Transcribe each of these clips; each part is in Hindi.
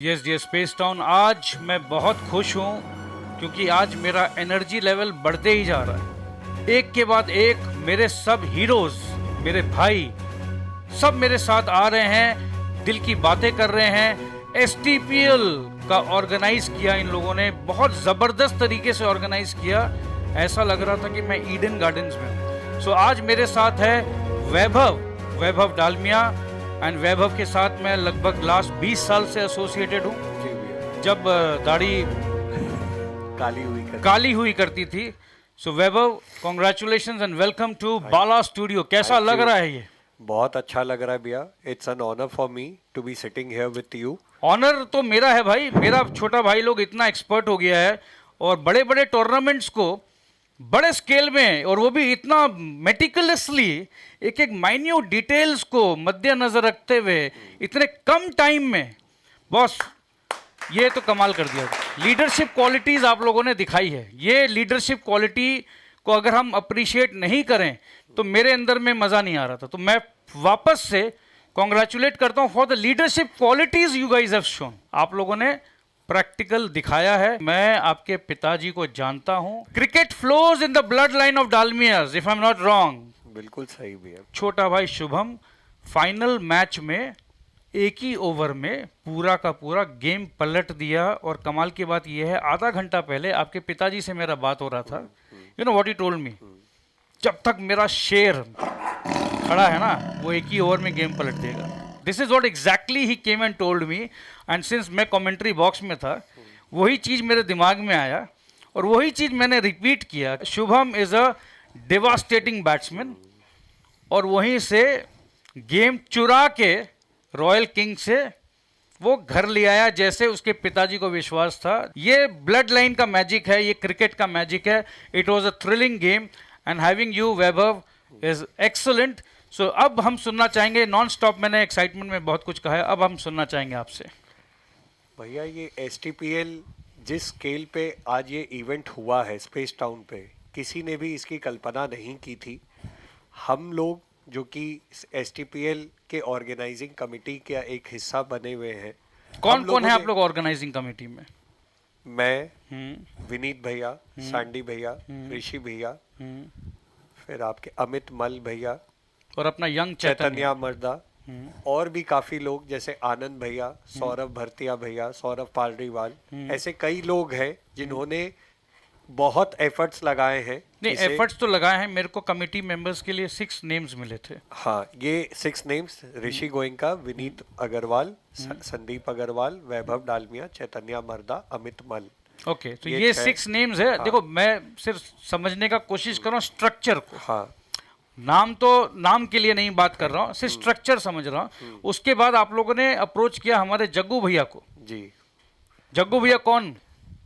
यस ये स्पेस टाउन। आज मैं बहुत खुश हूँ क्योंकि आज मेरा एनर्जी लेवल बढ़ते ही जा रहा है। एक के बाद एक मेरे सब हीरोज, मेरे भाई सब मेरे साथ आ रहे हैं, दिल की बातें कर रहे हैं। एसटीपीएल का ऑर्गेनाइज किया इन लोगों ने, बहुत ज़बरदस्त तरीके से ऑर्गेनाइज किया। ऐसा लग रहा था कि मैं ईडन गार्डन्स में हूँ। सो आज मेरे साथ है वैभव डालमिया। एंड वैभव के साथ मैं लगभग लास्ट 20 साल से एसोसिएटेड हूँ। जब दाढ़ी काली हुई करती थी। So Vaibhav, congratulations and welcome to Bala studio. कैसा लग रहा है ये? बहुत अच्छा लग रहा है भैया। It's an honour for me to be sitting here with you. Honour तो मेरा है भाई। मेरा छोटा भाई लोग इतना एक्सपर्ट हो गया है और बड़े बड़े टूर्नामेंट्स को बड़े स्केल में, और वो भी इतना मेटिकुलसली, एक एक माइन्यूट डिटेल्स को मद्देनजर रखते हुए इतने कम टाइम में, बॉस ये तो कमाल कर दिया। लीडरशिप क्वालिटीज आप लोगों ने दिखाई है। ये लीडरशिप क्वालिटी को अगर हम अप्रिशिएट नहीं करें तो मेरे अंदर में मजा नहीं आ रहा था। तो मैं वापस से कॉन्ग्रेचुलेट करता हूं for the leadership qualities you guys have shown. आप लोगों ने प्रैक्टिकल दिखाया है। मैं आपके पिताजी को जानता हूं। Cricket flows in the blood line of Dalmias, if I am not wrong. बिल्कुल सही भैया। छोटा भाई शुभम फाइनल मैच में एक ही ओवर में पूरा का पूरा गेम पलट दिया। और कमाल की बात यह है, आधा घंटा पहले आपके पिताजी से मेरा बात हो रहा था। You know what he told me, जब तक मेरा शेर खड़ा है ना, वो एक ही ओवर में गेम पलट देगा। This is what exactly he came and told me. And since मैं कमेंट्री बॉक्स में था, वही चीज़ मेरे दिमाग में आया और वही चीज़ मैंने रिपीट किया। Shubham is a devastating batsman, और वहीं से गेम चुरा के रॉयल किंग से वो घर ले आया, जैसे उसके पिताजी को विश्वास था। ये ब्लड लाइन का मैजिक है, ये क्रिकेट का मैजिक है। It was a thrilling game and having you Vaibhav is excellent. So अब हम सुनना चाहेंगे नॉन स्टॉप। मैंने एक्साइटमेंट में बहुत कुछ कहा है, अब हम सुनना चाहेंगे आपसे। भैया ये एसटीपीएल जिस स्केल पे आज ये इवेंट हुआ है स्पेस टाउन पे, किसी ने भी इसकी कल्पना नहीं की थी। हम लोग जो कि एसटीपीएल के ऑर्गेनाइजिंग कमेटी का एक हिस्सा बने हुए हैं। कौन कौन है आप लोग ऑर्गेनाइजिंग कमेटी में? मैं, विनीत भैया, सांडी भैया, ऋषि भैया, फिर आपके अमित मल भैया और अपना यंग चैतन्या मर्दा, और भी काफी लोग जैसे आनंद भैया, सौरभ भरतिया भैया, सौरभ पालरीवाल, ऐसे कई लोग हैं जिन्होंने बहुत एफर्ट्स लगाए हैं। नहीं, एफर्ट्स तो लगाए हैं। मेरे को कमेटी मेंबर्स के लिए 6 नेम्स मिले थे। हाँ, ये 6 नेम्स ऋषि गोयनका, विनीत अग्रवाल, संदीप अग्रवाल, वैभव डालमिया, चैतन्या मर्दा, अमित मल। ओके, तो ये 6 नेम्स है। हाँ। देखो, मैं सिर्फ समझने का कोशिश कर रहा हूँ स्ट्रक्चर को। हाँ, नाम तो नाम के लिए नहीं बात कर रहा हूँ, सिर्फ स्ट्रक्चर समझ रहा हूँ। उसके बाद आप लोगों ने अप्रोच किया हमारे जग्गू भैया को। जी। जग्गू भैया कौन?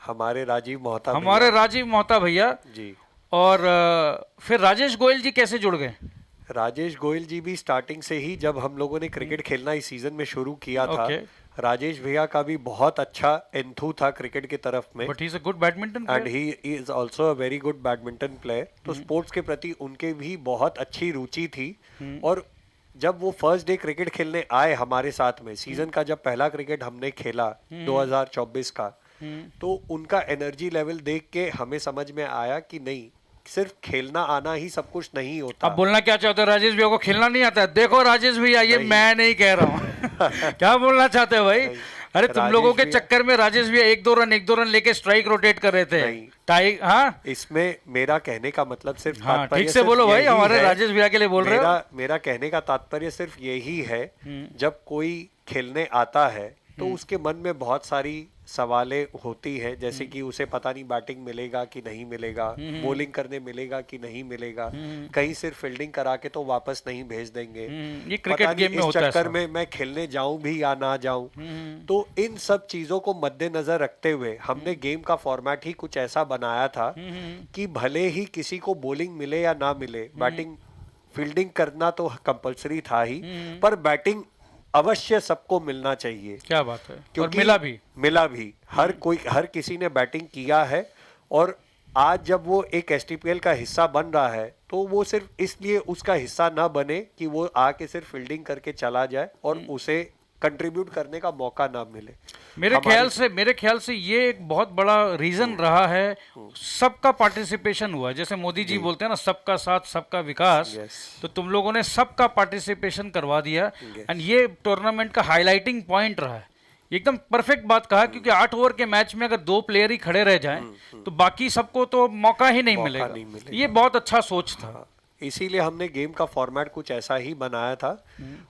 हमारे राजीव मोहता भैया जी। और फिर राजेश गोयल जी कैसे जुड़ गए? राजेश गोयल जी भी स्टार्टिंग से ही, जब हम लोगों ने क्रिकेट खेलना इस सीजन में शुरू किया था, राजेश भैया का भी बहुत अच्छा एंथू था क्रिकेट की तरफ में। But he is a good badminton and he is also a very good badminton player. तो स्पोर्ट्स के प्रति उनके भी बहुत अच्छी रुचि थी। और जब वो फर्स्ट डे क्रिकेट खेलने आए हमारे साथ में, सीजन का जब पहला क्रिकेट हमने खेला 2024 का, तो उनका एनर्जी लेवल देख के हमें समझ में आया कि नहीं, सिर्फ खेलना आना ही सब कुछ नहीं होता। अब बोलना क्या चाहते हो? राजेश भैया को खेलना नहीं आता है? देखो राजेश भैया, ये मैं नहीं कह रहा हूँ। क्या बोलना चाहते हो भाई? अरे तुम लोगों के चक्कर में राजेश भैया एक दो रन लेके स्ट्राइक रोटेट कर रहे थे। हाँ, इसमें मेरा कहने का मतलब सिर्फ, हाँ, ठीक से बोलो भाई, हमारे राजेश भैया के लिए बोल रहे हो। मेरा कहने का तात्पर्य सिर्फ यही है, जब कोई खेलने आता है तो उसके मन में बहुत सारी सवालें होती है, जैसे कि उसे पता नहीं बैटिंग मिलेगा कि नहीं मिलेगा, बॉलिंग करने मिलेगा कि नहीं मिलेगा, कहीं सिर्फ फील्डिंग करा के तो वापस नहीं भेज देंगे, ये क्रिकेट गेम में होता है। इस चक्कर में मैं खेलने जाऊं भी या ना जाऊं। तो इन सब चीजों को मद्देनजर रखते हुए हमने गेम का फॉर्मेट ही कुछ ऐसा बनाया था कि भले ही किसी को बॉलिंग मिले या ना मिले, बैटिंग फील्डिंग करना तो कंपल्सरी था ही, पर बैटिंग अवश्य सबको मिलना चाहिए। क्या बात है। क्योंकि और मिला भी हर किसी ने बैटिंग किया है। और आज जब वो एक एसटीपीएल का हिस्सा बन रहा है, तो वो सिर्फ इसलिए उसका हिस्सा ना बने कि वो आके सिर्फ फील्डिंग करके चला जाए और उसे कंट्रीब्यूट करने का मौका ना मिले। मेरे ख्याल से ये एक बहुत बड़ा रीजन रहा है। सबका पार्टिसिपेशन हुआ, जैसे मोदी जी बोलते हैं ना, सबका साथ सबका विकास। Yes. तो तुम लोगों ने सबका पार्टिसिपेशन करवा दिया एंड ये टूर्नामेंट का हाईलाइटिंग पॉइंट रहा है। एकदम परफेक्ट बात कहा, क्योंकि 8 ओवर के मैच में अगर 2 प्लेयर ही खड़े रह जाएं तो बाकी सबको तो मौका ही नहीं मिलेगा। ये बहुत अच्छा सोच था। इसीलिए हमने गेम का फॉर्मेट कुछ ऐसा ही बनाया था।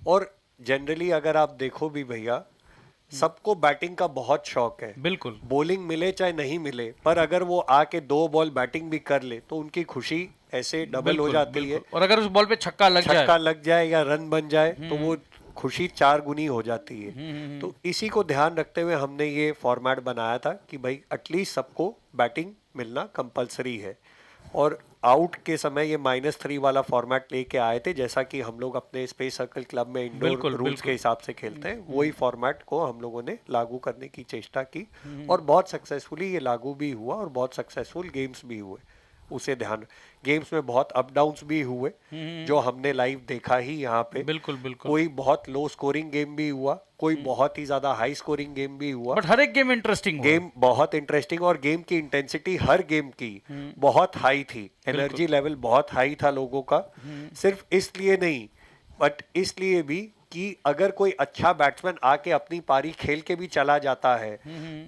और जनरली अगर आप देखो भी भैया, सबको बैटिंग का बहुत शौक है। बिल्कुल, बॉलिंग मिले चाहे नहीं मिले, पर अगर वो आके 2 बॉल बैटिंग भी कर ले तो उनकी खुशी ऐसे डबल हो जाती है। और अगर उस बॉल पे छक्का लग जाए या रन बन जाए तो वो खुशी 4 गुनी हो जाती है। तो इसी को ध्यान रखते हुए हमने ये फॉर्मेट बनाया था कि भाई एटलीस्ट सबको बैटिंग मिलना कंपलसरी है। और आउट के समय ये -3 वाला फॉर्मेट लेके आए थे, जैसा कि हम लोग अपने स्पेस सर्कल क्लब में इंडोर रूल्स के हिसाब से खेलते हैं। वही फॉर्मेट को हम लोगों ने लागू करने की चेष्टा की और बहुत सक्सेसफुली ये लागू भी हुआ और बहुत सक्सेसफुल गेम्स भी हुए। उसे ध्यान, गेम्स में बहुत अप डाउन्स भी हुए जो हमने लाइव देखा ही यहाँ पे। बिल्कुल बिल्कुल। कोई बहुत लो स्कोरिंग गेम भी हुआ, कोई बहुत ही ज्यादा हाई स्कोरिंग गेम भी हुआ, बट हर एक गेम इंटरेस्टिंग गेम बहुत इंटरेस्टिंग। और गेम की इंटेंसिटी हर गेम की बहुत हाई थी, एनर्जी लेवल बहुत हाई था लोगों का। सिर्फ इसलिए नहीं, बट इसलिए भी कि अगर कोई अच्छा बैट्समैन आके अपनी पारी खेल के भी चला जाता है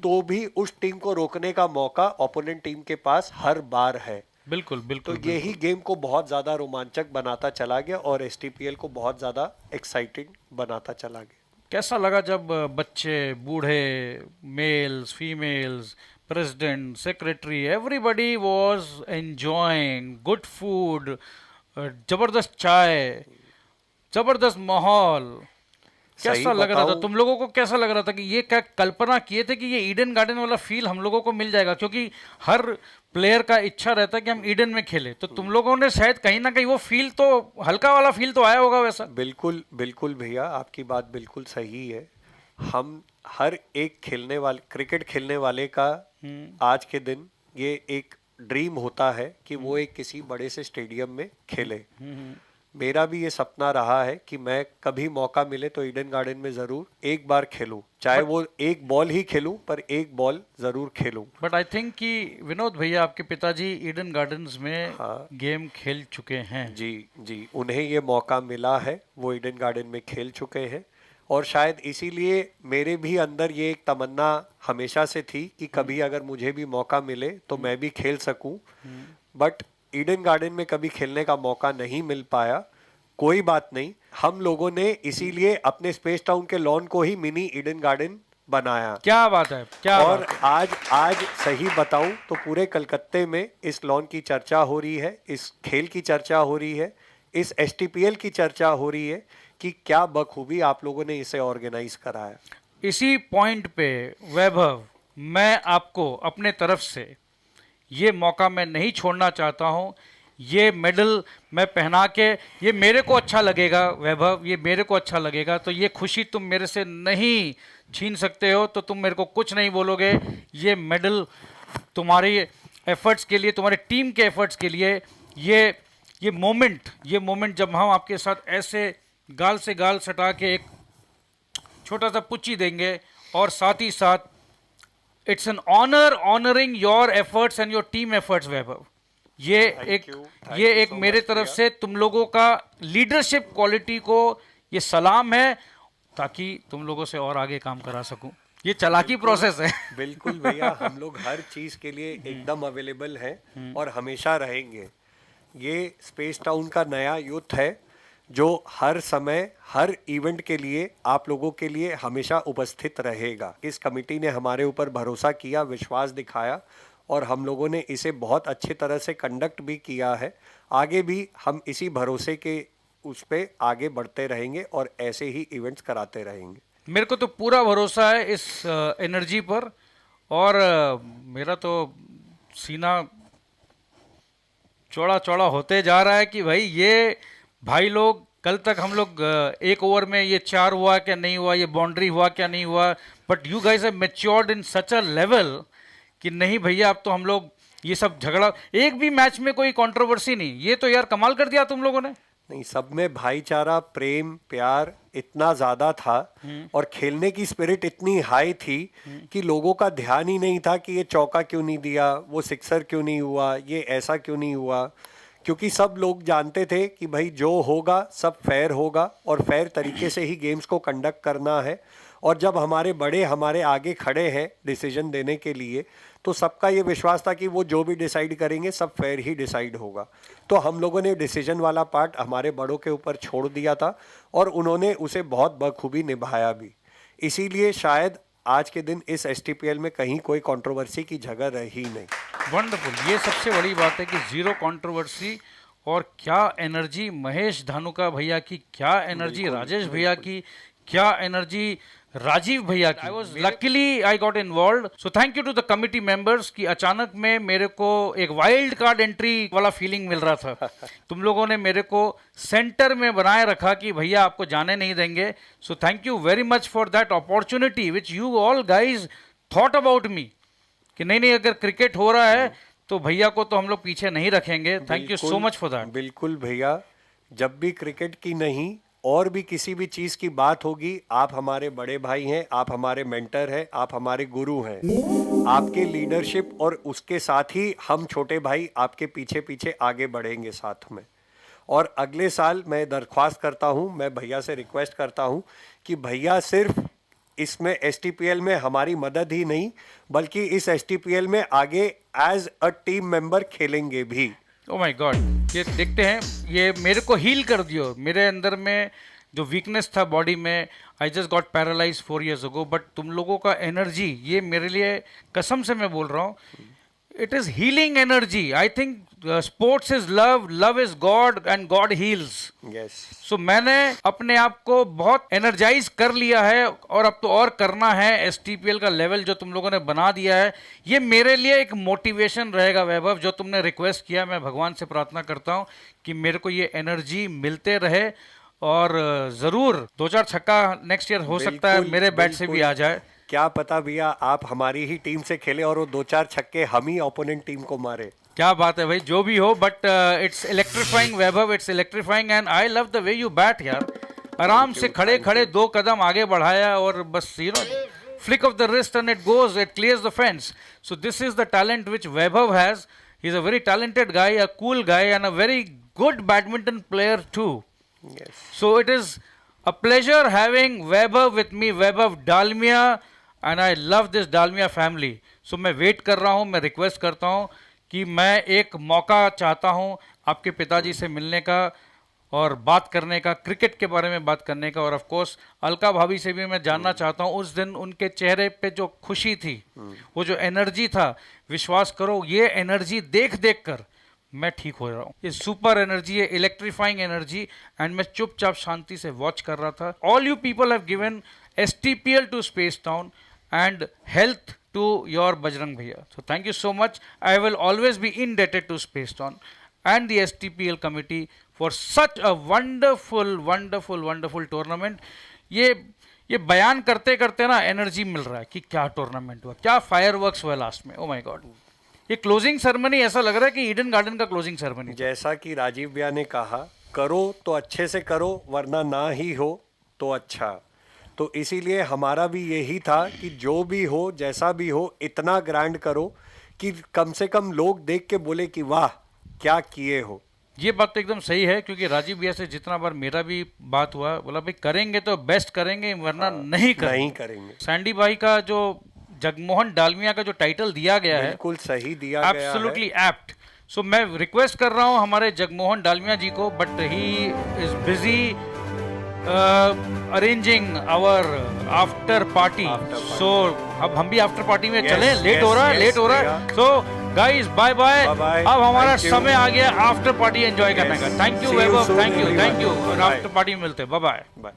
तो भी उस टीम को रोकने का मौका ओपोनेंट टीम के पास हर बार है। बिल्कुल बिल्कुल। तो यही गेम को बहुत ज्यादा रोमांचक बनाता चला गया और एसटीपीएल को बहुत ज्यादा एक्साइटिंग बनाता चला गया। कैसा लगा जब बच्चे, बूढ़े, males, females, president, secretary, everybody was enjoying good food, जबरदस्त चाय, जबरदस्त माहौल। कैसा लग रहा था तुम लोगों को? कैसा लग रहा था कि ये क्या कल्पना किए थे कि ये ईडन गार्डन वाला फील हम लोगों को मिल जाएगा? क्योंकि हर प्लेयर का इच्छा रहता है कि हम ईडन में खेले, तो तुम लोगों ने शायद कहीं ना कहीं वो फील तो, हल्का वाला फील तो आया होगा वैसा। बिल्कुल बिल्कुल भैया, आपकी बात बिल्कुल सही है। हम हर एक खेलने वाले, क्रिकेट खेलने वाले का आज के दिन ये एक ड्रीम होता है कि वो एक किसी बड़े से स्टेडियम में खेले। मेरा भी ये सपना रहा है कि मैं कभी मौका मिले तो ईडन गार्डन में जरूर एक बार खेलूं, चाहे वो एक बॉल ही खेलूं, पर एक बॉल जरूर खेलूं। बट आई थिंक कि विनोद भैया, आपके पिताजी ईडन गार्डन्स में गेम खेल चुके हैं। जी जी, उन्हें ये मौका मिला है, वो ईडन गार्डन में खेल चुके हैं। और शायद इसीलिए मेरे भी अंदर ये एक तमन्ना हमेशा से थी कि कभी अगर मुझे भी मौका मिले तो मैं भी खेल सकूं। बट ईडन गार्डन में कभी खेलने का मौका नहीं मिल पाया। कोई बात नहीं, हम लोगों ने इसीलिए अपने स्पेस टाउन के लॉन को ही मिनी ईडन गार्डन बनाया। क्या बात है, क्या और बात है। आज सही बताऊं तो पूरे कलकत्ते में इस लॉन की चर्चा हो रही है, इस खेल की चर्चा हो रही है, इस एसटीपीएल की चर्चा हो रही है कि क्या बखूबी आप लोगों ने इसे ऑर्गेनाइज कराया। इसी पॉइंट पे वैभव, मैं आपको अपने तरफ से ये मौका मैं नहीं छोड़ना चाहता हूँ। ये मेडल मैं पहना के, ये मेरे को अच्छा लगेगा वैभव, ये मेरे को अच्छा लगेगा। तो ये खुशी तुम मेरे से नहीं छीन सकते हो, तो तुम मेरे को कुछ नहीं बोलोगे। ये मेडल तुम्हारी एफर्ट्स के लिए, तुम्हारी टीम के एफर्ट्स के लिए, ये मोमेंट जब हम आपके साथ ऐसे गाल से गाल सटा के एक छोटा सा पुच्ची देंगे, और साथ ही साथ it's an honour honouring your efforts and your team efforts Vaibhav. ये एक मेरे तरफ से तुम लोगों का लीडरशिप क्वालिटी को ये सलाम है, ताकि तुम लोगों से और आगे काम करा सकूं। ये चालाकी प्रोसेस है। बिल्कुल भैया, हम लोग हर चीज के लिए एकदम अवेलेबल हैं और हमेशा रहेंगे। ये स्पेस टाउन का नया यूथ है जो हर समय हर इवेंट के लिए आप लोगों के लिए हमेशा उपस्थित रहेगा। इस कमेटी ने हमारे ऊपर भरोसा किया, विश्वास दिखाया, और हम लोगों ने इसे बहुत अच्छे तरह से कंडक्ट भी किया है। आगे भी हम इसी भरोसे के उस पे आगे बढ़ते रहेंगे और ऐसे ही इवेंट्स कराते रहेंगे। मेरे को तो पूरा भरोसा है इस एनर्जी पर, और मेरा तो सीना चौड़ा चौड़ा होते जा रहा है कि भाई ये भाई लोग, कल तक हम लोग एक ओवर में ये 4 हुआ क्या नहीं हुआ, ये बाउंड्री हुआ क्या नहीं हुआ, but you guys have matured in such a level कि नहीं भैया, अब तो हम लोग ये सब झगड़ा, एक भी मैच में कोई कंट्रोवर्सी नहीं। ये तो यार कमाल कर दिया तुम लोगों ने। नहीं, सब में भाईचारा, प्रेम, प्यार इतना ज्यादा था और खेलने की स्पिरिट इतनी हाई थी कि लोगों का ध्यान ही नहीं था कि ये चौका क्यों नहीं दिया, वो सिक्सर क्यों नहीं हुआ, ये ऐसा क्यों नहीं हुआ, क्योंकि सब लोग जानते थे कि भाई जो होगा सब फेयर होगा और फेयर तरीके से ही गेम्स को कंडक्ट करना है। और जब हमारे बड़े हमारे आगे खड़े हैं डिसीजन देने के लिए, तो सबका ये विश्वास था कि वो जो भी डिसाइड करेंगे सब फेयर ही डिसाइड होगा। तो हम लोगों ने डिसीजन वाला पार्ट हमारे बड़ों के ऊपर छोड़ दिया था और उन्होंने उसे बहुत बखूबी निभाया भी। इसीलिए शायद आज के दिन इस एसटीपीएल में कहीं कोई कंट्रोवर्सी की जगह रही नहीं। वंडरफुल, ये सबसे बड़ी बात है कि जीरो कंट्रोवर्सी। और क्या एनर्जी महेश धानुका भैया की, क्या एनर्जी राजेश भैया की, क्या एनर्जी राजीव भैया की। I was luckily I got involve, so thank you to the committee members कि अचानक में मेरे को एक वाइल्ड कार्ड एंट्री वाला फीलिंग मिल रहा था। तुम लोगों ने मेरे को सेंटर में बनाए रखा कि भैया आपको जाने नहीं देंगे। सो thank you very much for that opportunity which you all guys thought about me कि नहीं अगर क्रिकेट हो रहा है तो भैया को तो हम लोग पीछे नहीं रखेंगे। Thank you so much for that. बिल्कुल भैया, जब भी क्रिकेट की नहीं और भी किसी भी चीज की बात होगी, आप हमारे बड़े भाई हैं, आप हमारे मेंटर हैं, आप हमारे गुरु हैं। आपके लीडरशिप और उसके साथ ही हम छोटे भाई आपके पीछे पीछे आगे बढ़ेंगे साथ में। और अगले साल मैं दरख्वास्त करता हूं, मैं भैया से रिक्वेस्ट करता हूं कि भैया सिर्फ इसमें एसटीपीएल में हमारी मदद ही नहीं बल्कि इस एसटीपीएल में आगे एज अ टीम मेंबर खेलेंगे भी। ओह माय गॉड, ये देखते हैं, ये मेरे को हील कर दियो। मेरे अंदर में जो वीकनेस था बॉडी में, I just got paralyse 4 years ago, but तुम लोगों का एनर्जी, ये मेरे लिए कसम से मैं बोल रहा हूँ, it is healing energy. I think sports is love, love is God and God heals. Yes. So मैंने अपने आप को बहुत एनर्जाइज कर लिया है और अब तो और करना है। एसटीपीएल का लेवल जो तुम लोगों ने बना दिया है, ये मेरे लिए एक मोटिवेशन रहेगा। वैभव, जो तुमने रिक्वेस्ट किया, मैं भगवान से प्रार्थना करता हूँ कि मेरे को ये एनर्जी मिलते रहे और ज़रूर 2-4 छक्का नेक्स्ट ईयर हो सकता है मेरे बैट से भी आ जाए। क्या पता भैया आप हमारी ही टीम से खेले और वो 2-4 छक्के हम ही ओपोनेंट टीम को मारे। क्या बात है भाई, जो भी हो, but it's electrifying Vaibhav, it's electrifying and I love the way you bat यार। आराम से खड़े खड़े 2 कदम आगे बढ़ाया और बस you know flick of the wrist and it goes, it clears the fence. So this is the talent which Vaibhav has. He's a very talented guy, a cool guy and a very good badminton player too. Yes. So it is a pleasure having Vaibhav with me, Vaibhav Dalmia, and I love this Dalmia family. So मैं वेट कर रहा हूँ, मैं रिक्वेस्ट करता हूँ कि मैं एक मौका चाहता हूँ आपके पिताजी से मिलने का और बात करने का, क्रिकेट के बारे में बात करने का। और ऑफ कोर्स अलका भाभी से भी मैं जानना चाहता हूँ, उस दिन उनके चेहरे पे जो खुशी थी, वो जो एनर्जी था, विश्वास करो ये एनर्जी देख देख कर मैं ठीक हो रहा हूँ। ये सुपर एनर्जी है, इलेक्ट्रीफाइंग एनर्जी, एंड मैं चुपचाप शांति से वॉच कर रहा था। All you people have given STPL to space town and health to your Bajrang Bhaiya. So thank you so much. I will always be indebted to Space Town and the STPL committee for such a wonderful, wonderful, wonderful tournament. ये बयान करते करते ना एनर्जी मिल रहा है कि क्या टूर्नामेंट हुआ, क्या फायरवर्क्स हुआ लास्ट में। ओ माय गॉड, ये क्लोजिंग सेरेमनी ऐसा लग रहा है कि ईडन गार्डन का क्लोजिंग सेरेमनी। जैसा कि राजीव भैया ने कहा, करो तो अच्छे से करो वरना ना ही हो तो अच्छा। तो इसीलिए हमारा भी यही था कि जो भी हो, जैसा भी हो, इतना ग्रैंड करो कि कम से कम लोग देख के बोले कि वाह क्या किए हो। ये बात तो एकदम सही है, क्योंकि राजीव भैया से जितना बार मेरा भी बात हुआ, बोला भाई करेंगे तो बेस्ट करेंगे वरना नहीं करेंगे। सैंडी भाई का जो जगमोहन डालमिया का जो टाइटल दिया गया है, बिल्कुल सही दिया गया है, एब्सोल्युटली एप्ट। सो मैं रिक्वेस्ट कर रहा हूँ हमारे जगमोहन डालमिया जी को, but he is busy arranging our after party. So अब हम भी आफ्टर पार्टी में चलें, लेट हो रहा है। सो गाइस बाय बाय, अब हमारा समय आ गया आफ्टर पार्टी एंजॉय करने का। Thank you Vaibhav, thank you. After party में मिलते हैं, बाय बाय।